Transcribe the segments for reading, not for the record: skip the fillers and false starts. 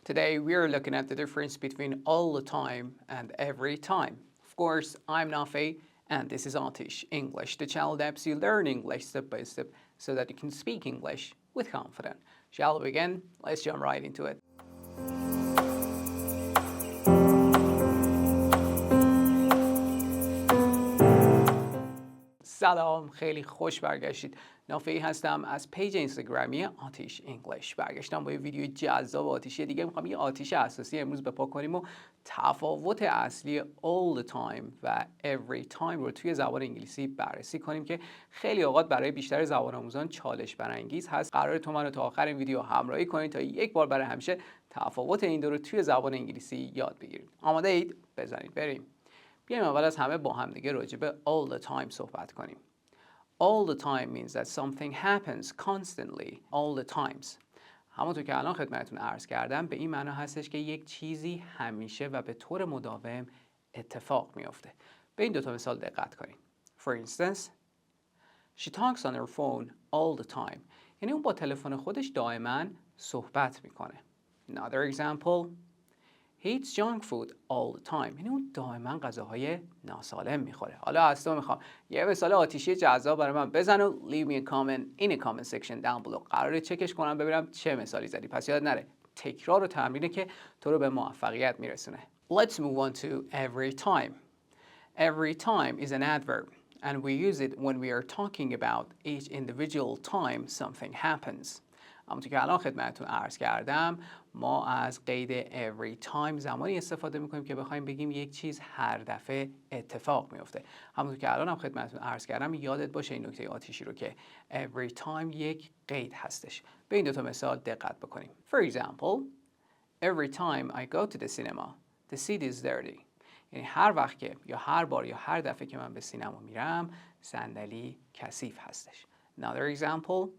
Today we are looking at the difference between all the time and every time. Of course, I'm Nafi and this is Atish English, the channel that helps you learn English step by step so that you can speak English with confidence. Shall we begin? Let's jump right into it. سلام، خیلی خوش برگشتید. نافعی هستم از پیج اینستاگرامی آتیش انگلیش. برگشتم با یه ویدیو جذاب آتیشی دیگه. میخوام یه آتیش اساسی امروز بپا کنیم و تفاوت اصلی all the time و every time رو توی زبان انگلیسی بررسی کنیم که خیلی اوقات برای بیشتر زبان آموزان چالش برانگیز هست. قراره تو منو تا آخر این ویدیو همراهی کنید تا یک بار برای همیشه تفاوت این دو رو توی زبان انگلیسی یاد بگیرید. آماده اید؟ بزنید بریم. بیایم اول از همه با هم دیگه راجع به all the time صحبت کنیم. All the time means that something happens constantly all the times. همونطور که الان خدمتتون عرض کردم به این معنا هستش که یک چیزی همیشه و به طور مداوم اتفاق میفته. به این دوتا مثال دقت کنید. For instance, she talks on her phone all the time. یعنی اون با تلفن خودش دائما صحبت میکنه. Another example, he eats junk food all the time. یعنی اون دائما غذاهای ناسالم میخوره. حالا از تو میخوام یه مثال آتیشی جذاب برای من بزن و leave me a comment in a comment section down below. قراره چکش کنم ببینم چه مثالی زدی. پس یاد نره تکرار و تمرینه که تو رو به موفقیت میرسونه. Let's move on to every time. Every time is an adverb and we use it when we are talking about each individual time something happens. همونطور که الان خدمتتون عرض کردم ما از قید every time زمانی استفاده میکنیم که بخوایم بگیم یک چیز هر دفعه اتفاق میفته. همونطور که الان هم خدمتتون عرض کردم یادت باشه این نکته آتیشی رو که every time یک قید هستش. به این دوتا مثال دقت بکنیم. For example, every time I go to the cinema, the seat is dirty. یعنی هر وقت که یا هر بار یا هر دفعه که من به سینما میرم صندلی کثیف هستش. Another example,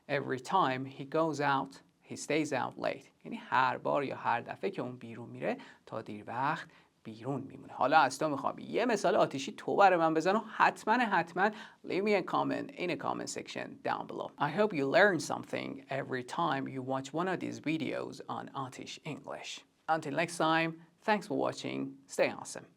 every time he goes out, he stays out late. یعنی هر بار یا هر دفعه که اون بیرون میره تا دیر وقت بیرون میمونه. حالا از تو میخوام یه مثال آتیشی تو برای من بزن و حتما leave me a comment in a comment section down below. I hope you learn something every time you watch one of these videos on Atish English. Until next time, thanks for watching. Stay awesome.